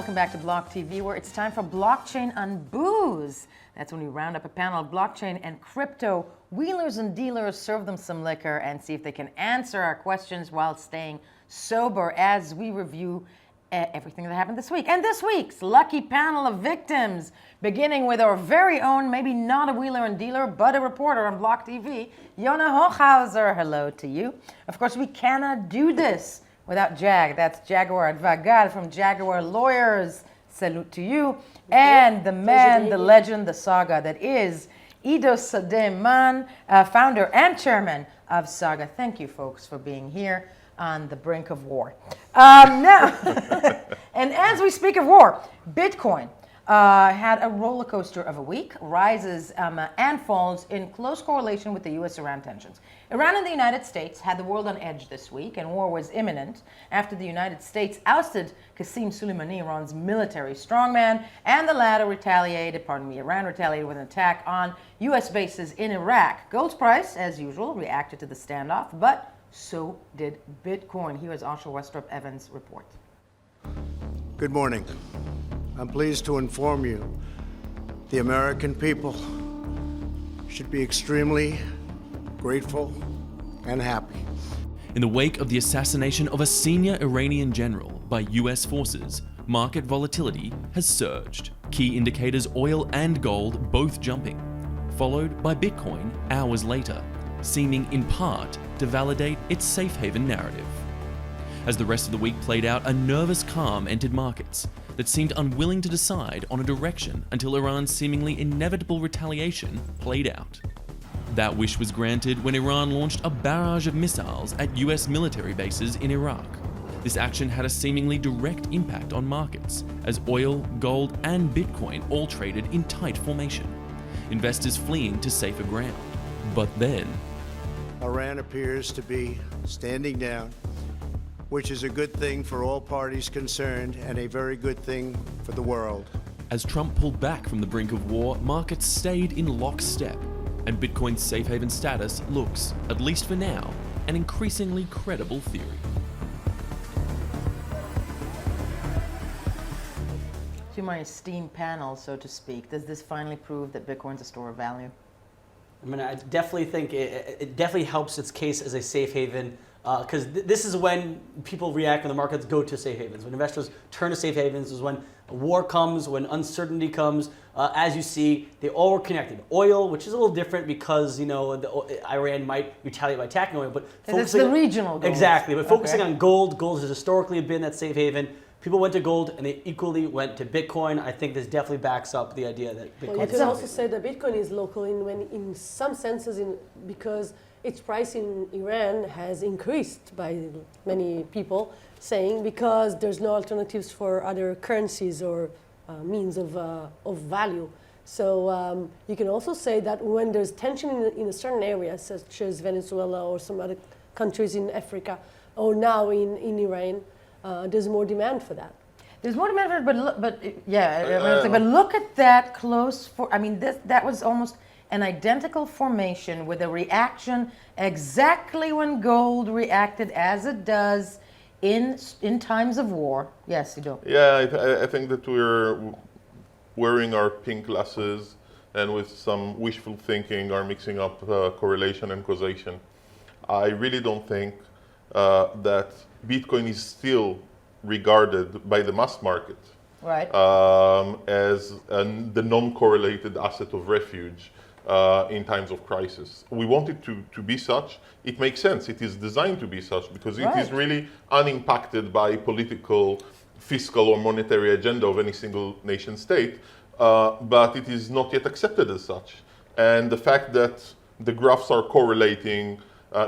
welcome back to BLOCKTV, where it's time for Blockchain on Booze. That's when we round up a panel of blockchain and crypto wheelers and dealers, serve them some liquor, and see if they can answer our questions while staying sober as we review everything that happened this week. And this week's lucky panel of victims, beginning with our very own, maybe not a wheeler and dealer, but a reporter on BLOCKTV, Yonah Hochhauser. Hello to you. Of course, we cannot do this without Jag. That's Jaguar Adva from Jaguar Lawyers. Salute to you. And the man, the legend, the saga that is Ido Sadeh Man, founder and chairman of Saga. Thank you, folks, for being here on the brink of war. Now, and as we speak of war, Bitcoin had a roller coaster of a week, rises and falls in close correlation with the U.S.-Iran tensions. Iran and the United States had the world on edge this week, and war was imminent after the United States ousted Qasem Soleimani, Iran's military strongman, and the latter Iran retaliated with an attack on U.S. bases in Iraq. Gold's price, as usual, reacted to the standoff, but so did Bitcoin. Here is Asha Westrop Evans' report. Good morning. I'm pleased to inform you the American people should be extremely grateful and happy. In the wake of the assassination of a senior Iranian general by US forces, market volatility has surged. Key indicators oil and gold both jumping, followed by Bitcoin hours later, seeming in part to validate its safe haven narrative. As the rest of the week played out, a nervous calm entered markets that seemed unwilling to decide on a direction until Iran's seemingly inevitable retaliation played out. That wish was granted when Iran launched a barrage of missiles at US military bases in Iraq. This action had a seemingly direct impact on markets, as oil, gold, and Bitcoin all traded in tight formation, investors fleeing to safer ground. But then, Iran appears to be standing down, which is a good thing for all parties concerned and a very good thing for the world. As Trump pulled back from the brink of war, markets stayed in lockstep, and Bitcoin's safe haven status looks, at least for now, an increasingly credible theory. To my esteemed panel, so to speak, does this finally prove that Bitcoin's a store of value? I mean, I definitely think it definitely helps its case as a safe haven, because this is when people react when the markets go to safe havens. When investors turn to safe havens is when war comes, when uncertainty comes. As you see, they all were connected. Oil, which is a little different because Iran might retaliate by attacking oil, but it's the regional gold. Exactly, but focusing on gold. Gold has historically been that safe haven. People went to gold and they equally went to Bitcoin. I think this definitely backs up the idea that Bitcoin. Well, you can also say that Bitcoin is local in some senses because its price in Iran has increased by many people saying because there's no alternatives for other currencies or means of value. So you can also say that when there's tension in a certain area, such as Venezuela or some other countries in Africa, or now in Iran, there's more demand for that. There's more demand for it, but look at that close. That was almost an identical formation with a reaction exactly when gold reacted as it does in times of war. Yes, you do. Yeah, I think that we're wearing our pink glasses and with some wishful thinking are mixing up correlation and causation. I really don't think that Bitcoin is still regarded by the mass market right. As the non-correlated asset of refuge in times of crisis. We want it to be such. It makes sense. It is designed to be such because it is really unimpacted by political, fiscal, or monetary agenda of any single nation state, but it is not yet accepted as such. And the fact that the graphs are correlating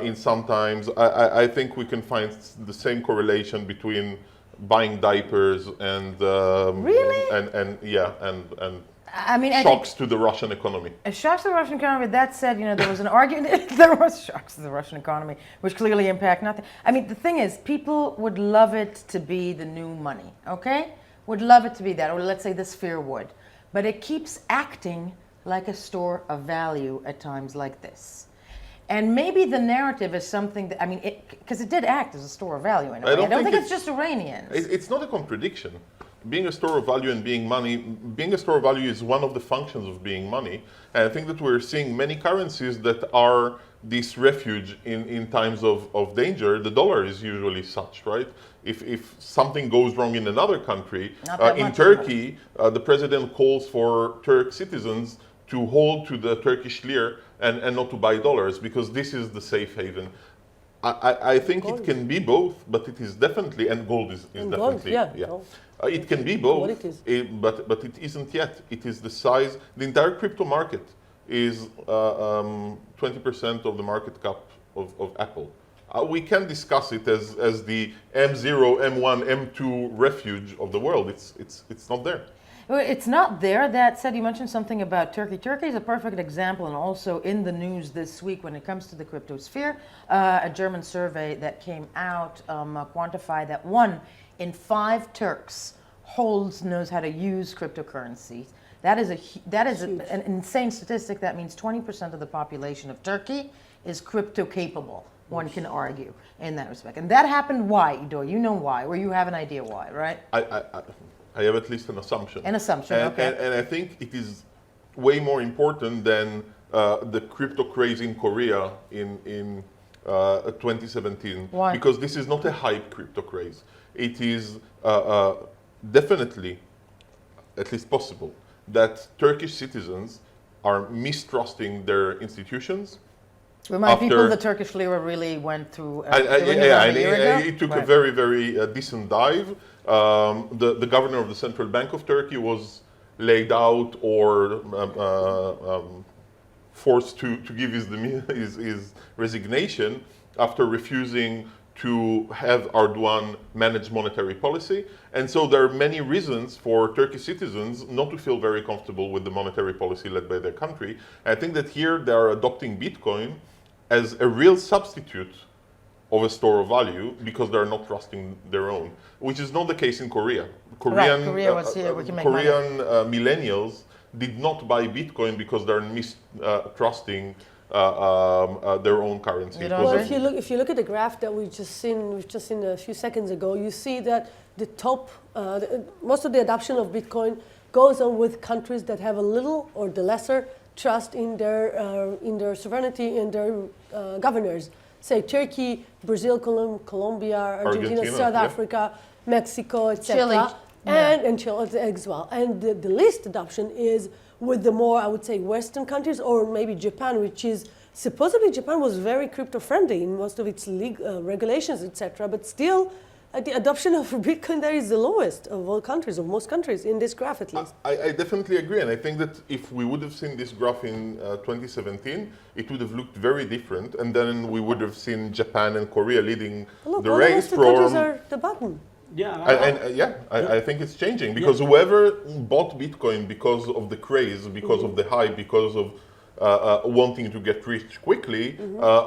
in sometimes, I think we can find the same correlation between buying diapers and really? and I shocks to the Russian economy. Shocks to the Russian economy. That said, there was an argument. There was shocks to the Russian economy, which clearly impact nothing. I mean, the thing is, people would love it to be the new money. Okay, would love it to be that, or let's say the sphere would, but it keeps acting like a store of value at times like this. And maybe the narrative is something that, because it did act as a store of value in a way. I don't think it's just Iranians. It's not a contradiction. being a store of value and being money, being a store of value is one of the functions of being money. And I think that we're seeing many currencies that are this refuge in times of danger. The dollar is usually such, right? If something goes wrong in another country, in Turkey, the president calls for Turk citizens to hold to the Turkish lira and not to buy dollars, because this is the safe haven. I think it can be both, but it is definitely, and gold is definitely, Gold. It can be both, What it is. but it isn't yet. It is the size. The entire crypto market is 20% of the market cap of Apple. We can discuss it as the M0, M1, M2 refuge of the world. It's not there. Well, it's not there. That said, you mentioned something about Turkey. Turkey is a perfect example, and also in the news this week when it comes to the crypto sphere. A German survey that came out quantified that 1 in 5 Turks knows how to use cryptocurrency. That is an insane statistic. That means 20% of the population of Turkey is crypto capable. One can argue in that respect. And that happened why, Ido? You know why, or you have an idea why, right? I have at least an assumption. An assumption, okay. And I think it is way more important than the crypto craze in Korea in 2017. Why? Because this is not a hype crypto craze. It is definitely, at least possible, that Turkish citizens are mistrusting their institutions. Remind people the Turkish lira really went through. It took a very, very decent dive. The governor of the Central Bank of Turkey was laid out or forced to give his resignation after refusing to have Erdogan manage monetary policy. And so there are many reasons for Turkish citizens not to feel very comfortable with the monetary policy led by their country. And I think that here they are adopting Bitcoin as a real substitute of a store of value because they're not trusting their own, which is not the case in Korea. Korean millennials did not buy Bitcoin because they're mistrusting their own currency. Well, if you look at the graph that we've just seen a few seconds ago, you see that the top, most of the adoption of Bitcoin goes on with countries that have a little or the lesser trust in their sovereignty and their governors. Say Turkey, Brazil, Colombia, Argentina, South Africa, Mexico, etc. And Chile as well. And the least adoption is with the more, I would say, Western countries, or maybe Japan, which is supposedly Japan was very crypto friendly in most of its regulations, etc. But still, the adoption of Bitcoin there is the lowest of all countries, of most countries, in this graph at least. I definitely agree, and I think that if we would have seen this graph in 2017, it would have looked very different, and then we would have seen Japan and Korea leading the race. All the countries are the bottom. I think it's changing because whoever bought Bitcoin because of the craze, because of the hype, because of wanting to get rich quickly,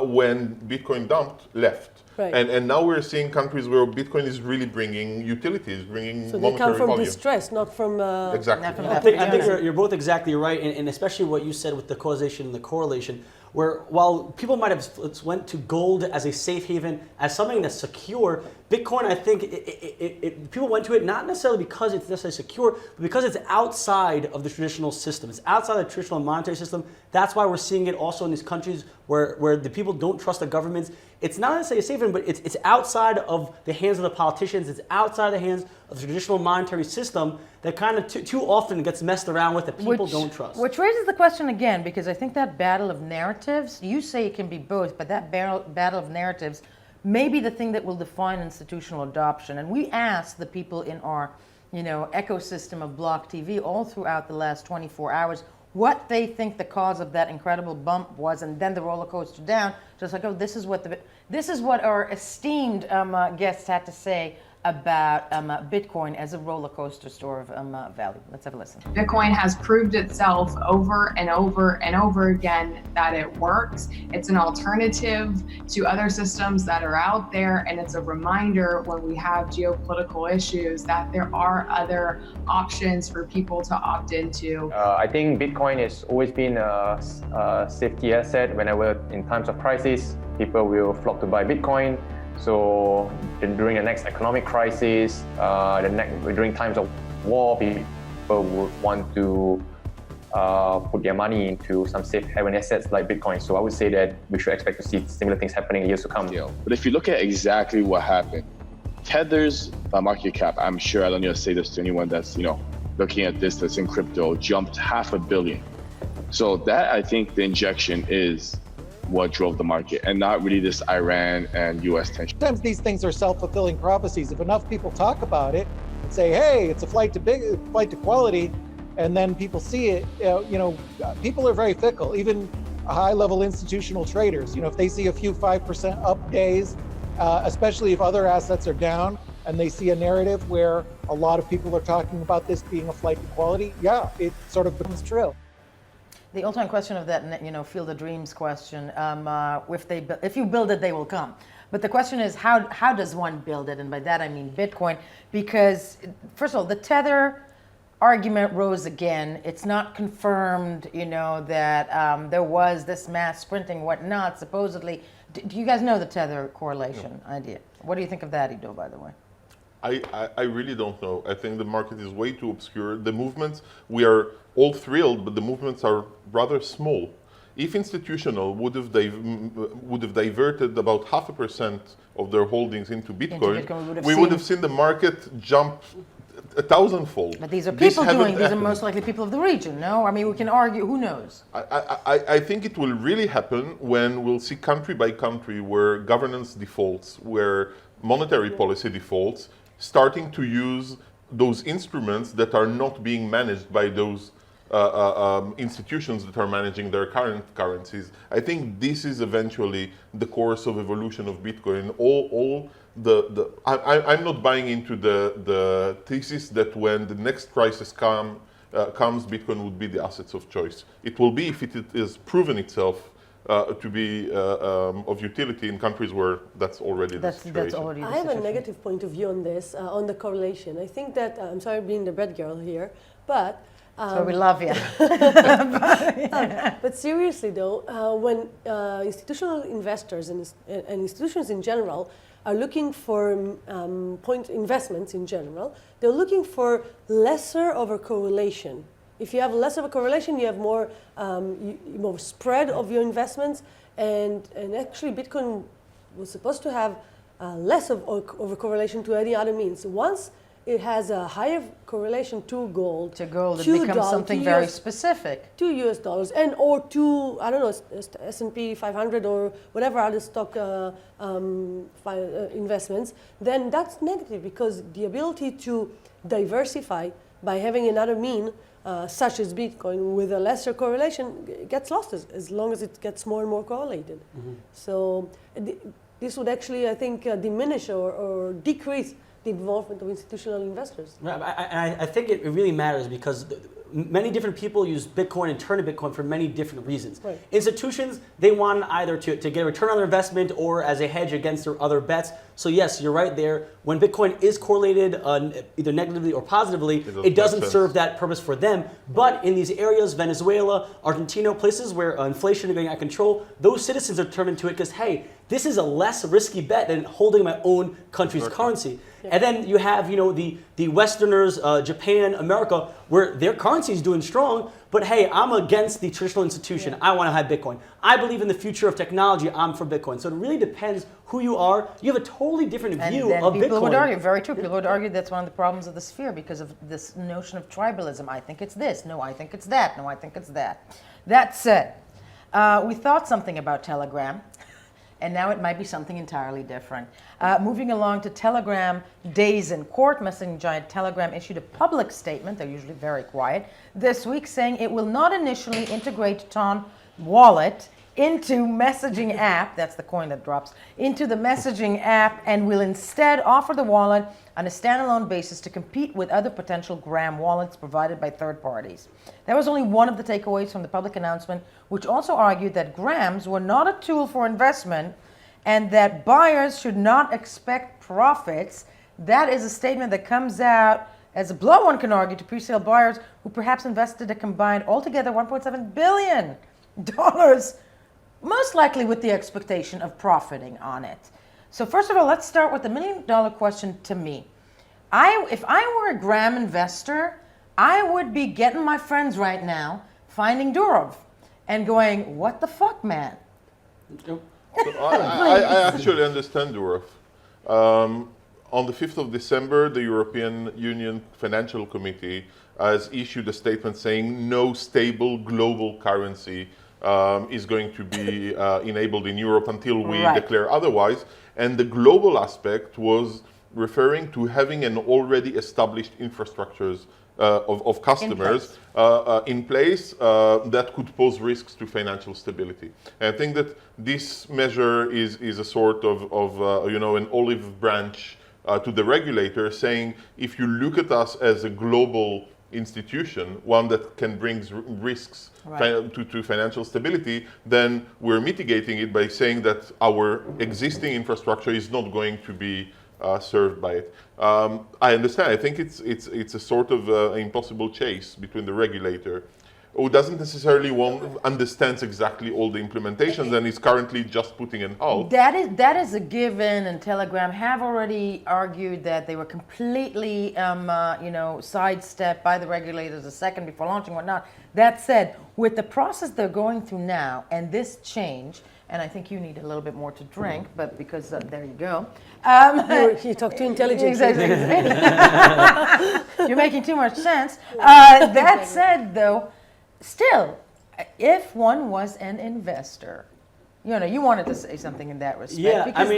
when Bitcoin dumped, left. Right. And now we're seeing countries where Bitcoin is really bringing utilities, bringing monetary value. So they come from distress, not from... Exactly. I think you're both exactly right, and especially what you said with the causation and the correlation, where while people might have went to gold as a safe haven, as something that's secure, Bitcoin, I think people went to it not necessarily because it's necessarily secure, but because it's outside of the traditional system. It's outside the traditional monetary system. That's why we're seeing it also in these countries where the people don't trust the governments. It's not necessarily a safe haven, but it's outside of the hands of the politicians. It's outside the hands of the traditional monetary system that kind of too often gets messed around with that people don't trust. Which raises the question again, because I think that battle of narratives, you say it can be both, but that battle of narratives may be the thing that will define institutional adoption. And we asked the people in our ecosystem of BLOCKTV all throughout the last 24 hours what they think the cause of that incredible bump was, and then the roller coaster down. Just like, this is what our esteemed guests had to say about Bitcoin as a roller coaster store of value. Let's have a listen. Bitcoin has proved itself over and over and over again that it works. It's an alternative to other systems that are out there, and it's a reminder when we have geopolitical issues that there are other options for people to opt into. I think Bitcoin has always been a safety asset. Whenever in times of crisis, people will flock to buy Bitcoin. So during the next economic crisis, during times of war, people would want to put their money into some safe haven assets like Bitcoin. So I would say that we should expect to see similar things happening in years to come. But if you look at exactly what happened, Tether's market cap, I'm sure I don't need to say this to anyone that's looking at this that's in crypto, jumped $500 million. So that, I think the injection is what drove the market, and not really this Iran and US tension. Sometimes these things are self-fulfilling prophecies. If enough people talk about it and say, hey, it's a flight to quality, and then people see it, people are very fickle, even high-level institutional traders. If they see a few 5% up days, especially if other assets are down, and they see a narrative where a lot of people are talking about this being a flight to quality, it sort of becomes true. The ultimate question of that, Field of Dreams question, if you build it, they will come. But the question is, how does one build it? And by that I mean Bitcoin, because first of all, the Tether argument rose again. It's not confirmed, that there was this mass printing, whatnot, supposedly. Do you guys know the Tether correlation idea? What do you think of that, Ido, by the way? I really don't know. I think the market is way too obscure. The movements, we are all thrilled, but the movements are rather small. If institutional would have diverted about 0.5% of their holdings into Bitcoin, we would have seen the market jump 1,000-fold. But these are people doing. These are most likely people of the region. No, I mean we can argue. Who knows? I think it will really happen when we'll see country by country where governance defaults, where monetary policy defaults, starting to use those instruments that are not being managed by those institutions that are managing their current currencies. I think this is eventually the course of evolution of Bitcoin. I'm not buying into the thesis that when the next crisis comes, Bitcoin would be the assets of choice. It will be if it is proven itself to be of utility in countries where that's already the situation. I have a negative point of view on this, on the correlation. I think that, I'm sorry being the bad girl here, but... so we love you. But seriously though, when institutional investors and institutions in general are looking for investments in general, they're looking for lesser of a correlation. If you have less of a correlation, you have more spread of your investments, and actually Bitcoin was supposed to have less of a correlation to any other means. Once it has a higher correlation to gold. It becomes something very specific. To US dollars or to, I don't know, S&P 500 or whatever other stock investments, then that's negative because the ability to diversify by having another mean such as Bitcoin with a lesser correlation gets lost as long as it gets more and more correlated. Mm-hmm. So this would actually, I think, diminish or decrease the involvement of institutional investors. I think it really matters because many different people use Bitcoin and turn to Bitcoin for many different reasons. Right. Institutions, they want either to get a return on their investment or as a hedge against their other bets. So yes, you're right there. When Bitcoin is correlated either negatively or positively, it doesn't serve that purpose for them. But in these areas, Venezuela, Argentina, places where inflation is going out of control, those citizens are turning to it because, hey, this is a less risky bet than holding my own country's currency. Yeah. And then you have, the Westerners, Japan, America, where their currency is doing strong, but hey, I'm against the traditional institution. Yeah. I want to have Bitcoin. I believe in the future of technology. I'm for Bitcoin. So it really depends who you are. You have a totally different view of Bitcoin. People would argue, very true, people would argue that's one of the problems of the sphere because of this notion of tribalism. I think it's this. No, I think it's that. No, I think it's that. That said, we thought something about Telegram. And now it might be something entirely different. Moving along to Telegram days in court, messaging giant Telegram issued a public statement, they're usually very quiet, this week saying it will not initially integrate Ton wallet into messaging app, that's the coin that drops, into the messaging app and will instead offer the wallet on a standalone basis to compete with other potential Gram wallets provided by third parties. That was only one of the takeaways from the public announcement, which also argued that Grams were not a tool for investment and that buyers should not expect profits. That is a statement that comes out as a blow, one can argue, to pre-sale buyers who perhaps invested a combined altogether $1.7 billion, most likely with the expectation of profiting on it. So first of all, let's start with the $1 million question to me. If I were a Graham investor, I would be getting my friends right now, finding Durov, and going, what the fuck, man? So I actually understand Durov. On the 5th of December, the European Union Financial Committee has issued a statement saying no stable global currency is going to be enabled in Europe until we declare otherwise. And the global aspect was referring to having an already established infrastructures of customers in place that could pose risks to financial stability. And I think that this measure is a sort of an olive branch to the regulator, saying if you look at us as a global institution, one that can bring risks to financial stability, then we're mitigating it by saying that our existing infrastructure is not going to be served by it. I understand. I think it's a sort of impossible chase between the regulator, who doesn't necessarily understands exactly all the implementations and is currently just putting in halt. That is a given, and Telegram have already argued that they were completely sidestepped by the regulators a second before launching, whatnot. That said, with the process they're going through now and this change, and I think you need a little bit more to drink, but because there you go. You talk too intelligently. Exactly. You're making too much sense. That said, though, still, if one was an investor, you wanted to say something in that respect, because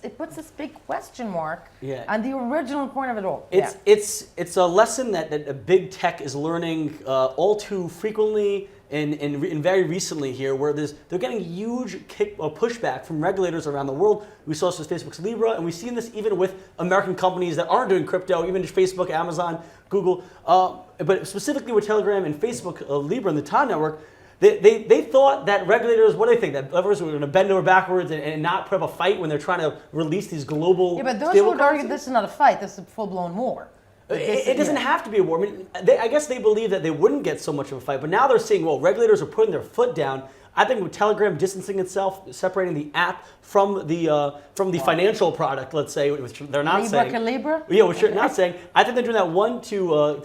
it puts this big question mark on the original point of it all. It's a lesson that big tech is learning all too frequently and very recently here, where they're getting huge pushback from regulators around the world. We saw this with Facebook's Libra, and we've seen this even with American companies that aren't doing crypto, even Facebook, Amazon, Google, but specifically with Telegram and Facebook, Libra, and the Time Network. They thought that regulators, what do they think? That regulators were going to bend over backwards and not put up a fight when they're trying to release these global. Yeah, but those would argue this is not a fight, this is a full-blown war. It doesn't have to be a war. I mean, I guess they believe that they wouldn't get so much of a fight, but now they're saying, well, regulators are putting their foot down. I think with Telegram distancing itself, separating the app from the financial product, let's say, which they're not saying. Libra? Yeah, which they're not saying. I think they're doing that one to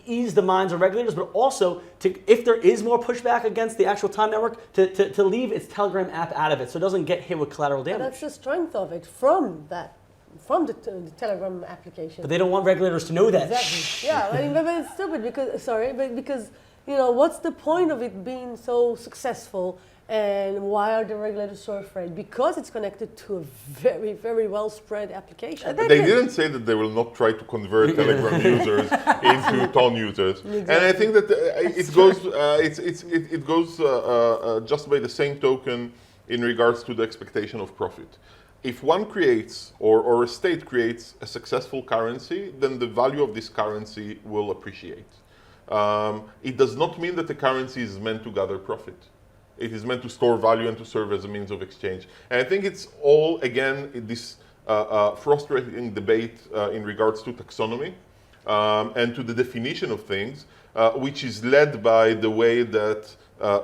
ease the minds of regulators, but also if there is more pushback against the actual Time Network, to leave its Telegram app out of it, so it doesn't get hit with collateral damage. But that's the strength of it from the Telegram application. But they don't want regulators to know that. Exactly. Yeah, I mean, but it's stupid because what's the point of it being so successful, and why are the regulators so afraid? Because it's connected to a very, very well spread application. They didn't say that they will not try to convert Telegram users into Ton users, and I think that it goes just by the same token in regards to the expectation of profit. If one creates or a state creates a successful currency, then the value of this currency will appreciate. It does not mean that the currency is meant to gather profit. It is meant to store value and to serve as a means of exchange. And I think it's all, again, this frustrating debate in regards to taxonomy and to the definition of things, which is led by the way that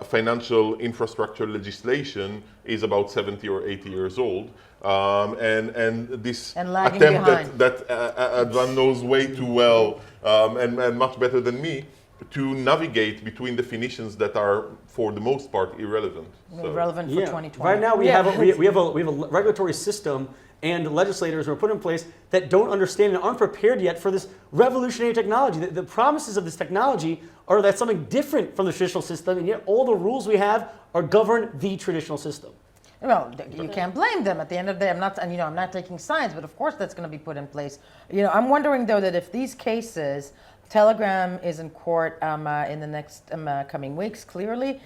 financial infrastructure legislation is about 70 or 80 years old. And this attempt that Adva knows way too well and much better than me to navigate between definitions that are, for the most part, irrelevant. Irrelevant for 2020. Right now, we have a regulatory system and legislators who are put in place that don't understand and aren't prepared yet for this revolutionary technology. The promises of this technology are that something different from the traditional system, and yet all the rules we have are govern the traditional system. Well, you can't blame them. At the end of the day, I'm not taking sides, but of course that's going to be put in place. I'm wondering though that if these cases, Telegram is in court in the next coming weeks, clearly.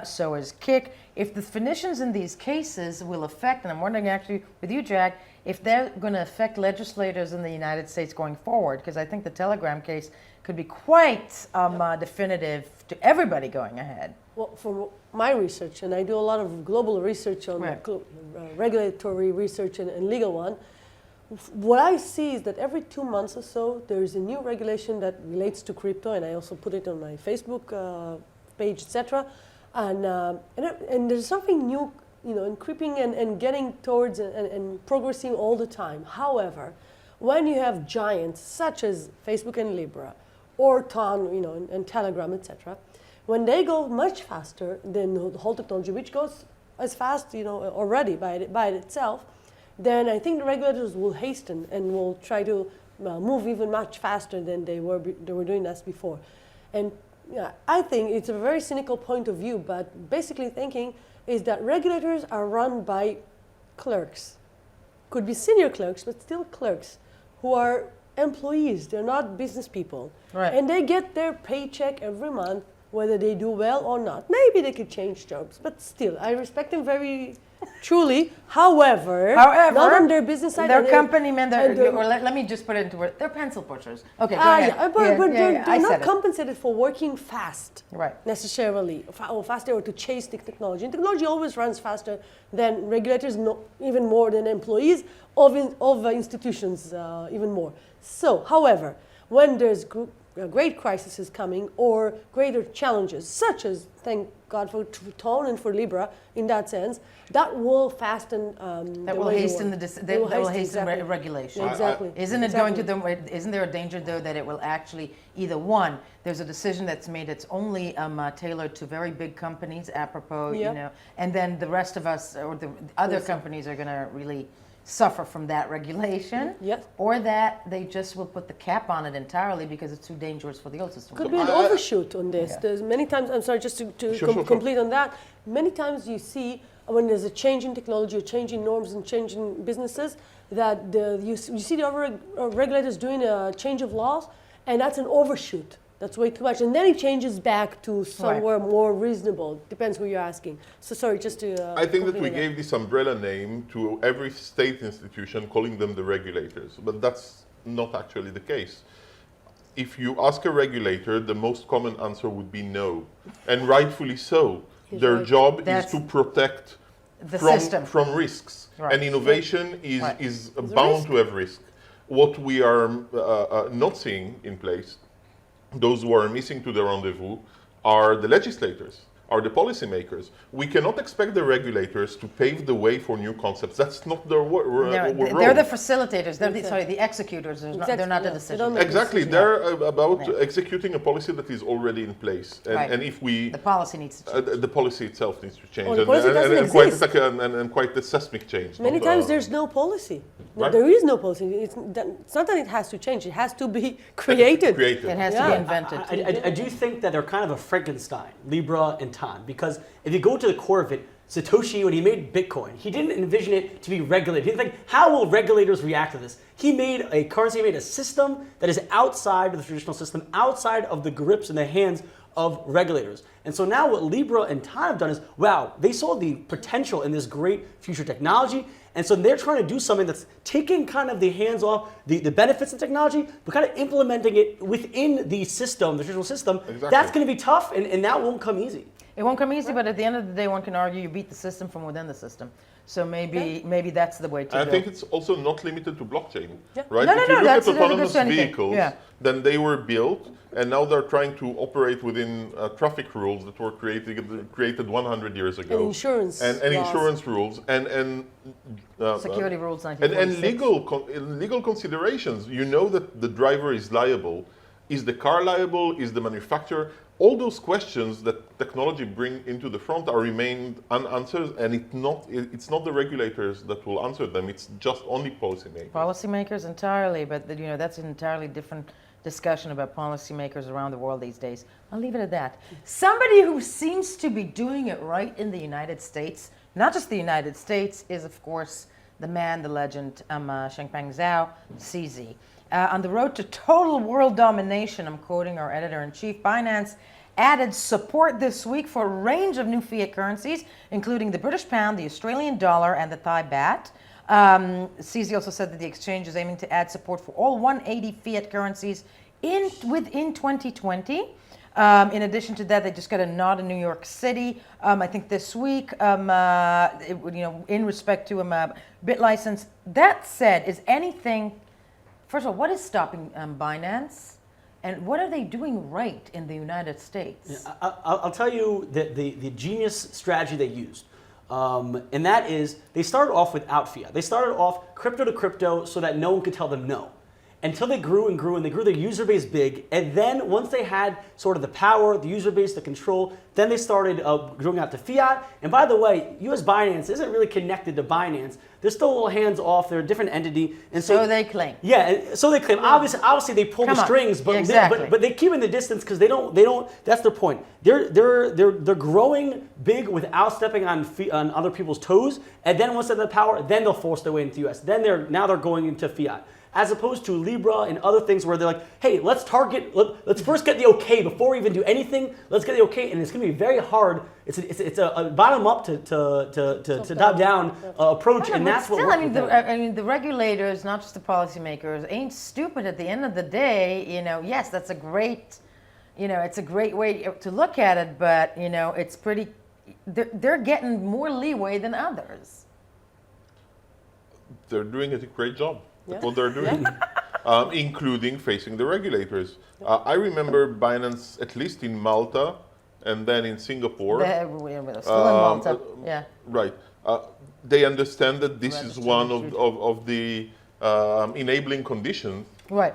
So is Kik. If the definitions in these cases will affect, and I'm wondering actually with you, Jag, if they're going to affect legislators in the United States going forward, because I think the Telegram case could be quite definitive to everybody going ahead. Well, from my research, and I do a lot of global research on regulatory research and legal one, what I see is that every 2 months or so, there is a new regulation that relates to crypto, and I also put it on my Facebook page, etc. And there's something new and creeping and getting towards and progressing all the time. However, when you have giants such as Facebook and Libra, or Ton, and Telegram, etc., when they go much faster than the whole technology, which goes as fast, already by itself, then I think the regulators will hasten and will try to move even much faster than they were doing that before. And I think it's a very cynical point of view, but basically thinking is that regulators are run by clerks. Could be senior clerks, but still clerks, who are employees. They're not business people. Right. And they get their paycheck every month, whether they do well or not. Maybe they could change jobs, but still, I respect them very truly. However, not on their business side. They're company men, or let me just put it into words. They're pencil pushers. Okay, go ahead. Yeah, but they're not compensated for working fast, right? Necessarily, or faster, or to chase the technology. And technology always runs faster than regulators, even more than employees of institutions, even more. So, however, when there's great crises coming or greater challenges, such as, thank God for Ton and for Libra, in that sense, that will hasten regulation. Exactly. Isn't there a danger though that it will actually either one, there's a decision that's made it's only tailored to very big companies, apropos, and then the rest of us or the other companies are going to really suffer from that regulation, or that they just will put the cap on it entirely because it's too dangerous for the old system. Could be an overshoot on this. There's many times, I'm sorry, just to complete on that, many times you see when there's a change in technology, a change in norms and change in businesses, that you see the regulators doing a change of laws, and that's an overshoot. That's way too much. And then it changes back to somewhere more reasonable. Depends who you're asking. So sorry, just to... I think that we gave this umbrella name to every state institution, calling them the regulators. But that's not actually the case. If you ask a regulator, the most common answer would be no. And rightfully so. Their job is to protect from risks. Right. And innovation is bound to have risk. What we are not seeing in place, those who are missing to the rendezvous, are the legislators, are the policymakers. We cannot expect the regulators to pave the way for new concepts. That's not their role. They're the facilitators. They're the executors. They're not the decision makers. Exactly. They're about executing a policy that is already in place. And if we... The policy needs to change. The policy itself needs to change. Well, the policy doesn't exist. And quite the seismic change. Many times there's no policy. Right? There is no policy. It's not that it has to change. It has to be created. It has to be invented. I do think that they're kind of a Frankenstein, Libra and Ton, because if you go to the core of it, Satoshi, when he made Bitcoin, he didn't envision it to be regulated. He didn't think, how will regulators react to this? He made a currency, he made a system that is outside of the traditional system, outside of the grips and the hands of regulators. And so now what Libra and Ton have done is, wow, they saw the potential in this great future technology. And so they're trying to do something that's taking kind of the hands off the benefits of technology, but kind of implementing it within the system, the traditional system. Exactly. That's going to be tough, and that won't come easy. It won't come easy, but at the end of the day, one can argue you beat the system from within the system. So maybe that's the way to go. I think it's also not limited to blockchain, right? No, if you look at autonomous vehicles, then they were built, and now they're trying to operate within traffic rules that were created 100 years ago. And insurance and insurance rules and security rules, and legal considerations. You know that the driver is liable. Is the car liable? Is the manufacturer? All those questions that technology bring into the front are remained unanswered, and it's not the regulators that will answer them. It's just only policymakers. Policymakers entirely, but that's an entirely different discussion about policymakers around the world these days. I'll leave it at that. Somebody who seems to be doing it right in the United States, not just the United States, is of course the man, the legend, Changpeng Zhao, CZ. On the road to total world domination, I'm quoting our editor-in-chief, Binance added support this week for a range of new fiat currencies, including the British pound, the Australian dollar, and the Thai baht. CZ also said that the exchange is aiming to add support for all 180 fiat currencies within 2020. In addition to that, they just got a nod in New York City, I think this week, in respect to BitLicense. That said, is anything... First of all, what is stopping Binance, and what are they doing right in the United States? I'll tell you the genius strategy they used. and that is they started off without fiat. They started off crypto to crypto so that no one could tell them no. Until they grew and grew, and they grew their user base big. And then once they had sort of the power, the user base, the control, then they started growing out to fiat. And by the way, US Binance isn't really connected to Binance. They're still a little hands off. They're a different entity. And So they claim. Yeah, and so they claim. Obviously they pull the strings, but but they keep in the distance because they don't. That's their point. They're growing big without stepping on other people's toes. And then once they have the power, then they'll force their way into the US. Then they're going into fiat. As opposed to Libra and other things where they're like, hey, let's first get the okay before we even do anything. Let's get the okay, and it's going to be very hard. It's a bottom up to top down approach, and that's what. Still, the regulators, not just the policymakers, ain't stupid. At the end of the day, yes, that's a great, it's a great way to look at it, but it's pretty. They're getting more leeway than others. They're doing a great job. That's what they're doing, including facing the regulators. I remember Binance, at least in Malta, and then in Singapore. We're still in Malta, yeah. Right. They understand that this is one of the enabling conditions. Right.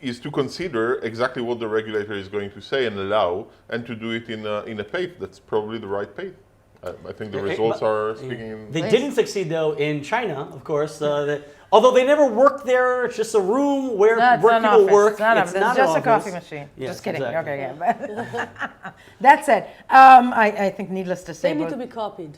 Is to consider exactly what the regulator is going to say and allow, and to do it in a pace that's probably the right pace. I think the results are speaking. They didn't succeed though in China, of course. Although they never worked there, it's just a room where people work. It's just a coffee machine. Yes, just kidding. Exactly. Okay, yeah. That said, I think needless to say, they need to be copied.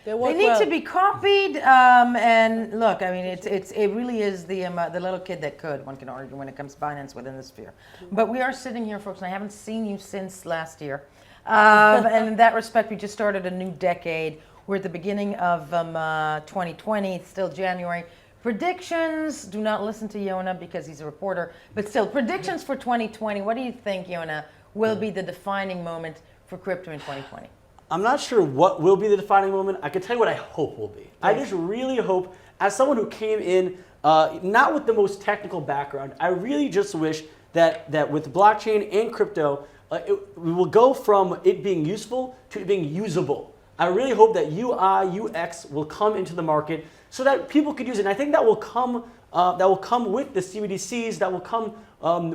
They need to be copied. And look, I mean, it really is the little kid that could. One can argue when it comes to Binance within the sphere. But we are sitting here, folks, and I haven't seen you since last year. And in that respect, we just started a new decade. We're at the beginning of 2020. It's still January. Predictions, do not listen to Yonah because he's a reporter, but still, predictions for 2020. What do you think, Yonah, will be the defining moment for crypto in 2020? I'm not sure what will be the defining moment. I can tell you what I hope will be. I just really hope, as someone who came in not with the most technical background, I really just wish that with blockchain and crypto, we will go from it being useful to it being usable. I really hope that UI, UX will come into the market so that people could use it. And I think that will come with the CBDCs, that will come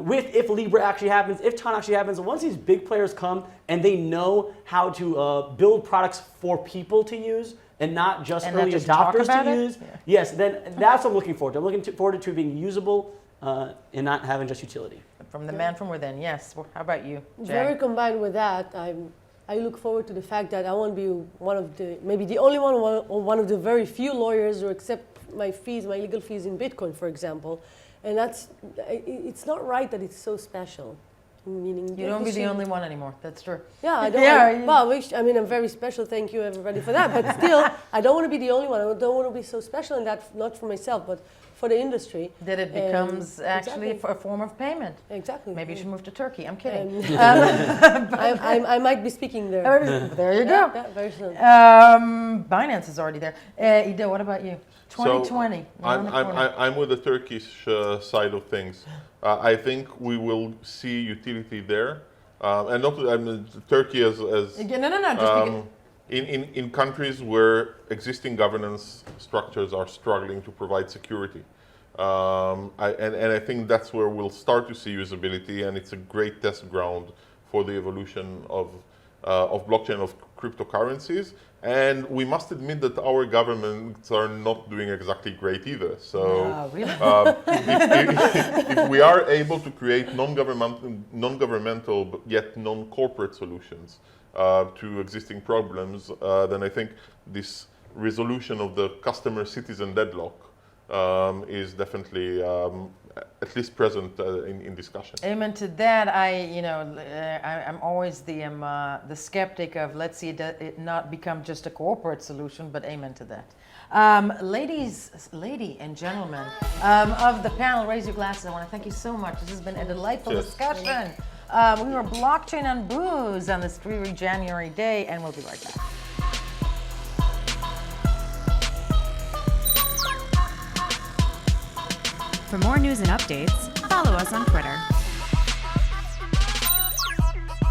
with if Libra actually happens, if TON actually happens. And once these big players come and they know how to build products for people to use and not just early adopters to use, yes, then that's what I'm looking forward to. I'm looking forward to being usable and not having just utility. From the man from within, yes. Well, how about you, Jag? Very combined with that, I look forward to the fact that I won't be one of the, maybe the only one or one of the very few lawyers who accept my legal fees in Bitcoin, for example. And it's not right that it's so special. Meaning you don't be the only one anymore. That's true. Yeah, I don't. I'm very special. Thank you, everybody, for that. But still, I don't want to be the only one. I don't want to be so special in that, not for myself, but for the industry. That it becomes actually a form of payment. Exactly. Maybe you should move to Turkey. I'm kidding. I might be speaking there. There you go. Yeah, very soon. Binance is already there. Ido, what about you? 2020. So I'm with the Turkish side of things. I think we will see utility there, and not Turkey as in countries where existing governance structures are struggling to provide security, and I think that's where we'll start to see usability, and it's a great test ground for the evolution of blockchain, of cryptocurrencies. And we must admit that our governments are not doing exactly great either. So really? if we are able to create non-governmental but yet non-corporate solutions to existing problems, then I think this resolution of the customer-citizen deadlock is definitely at least present in discussion. Amen to that. I'm always the skeptic of let's see it not become just a corporate solution, but amen to that. Lady and gentlemen of the panel, raise your glasses. I want to thank you so much. This has been a delightful discussion. We were blockchain and booze on this dreary January day, and we'll be right back. For more news and updates, follow us on Twitter.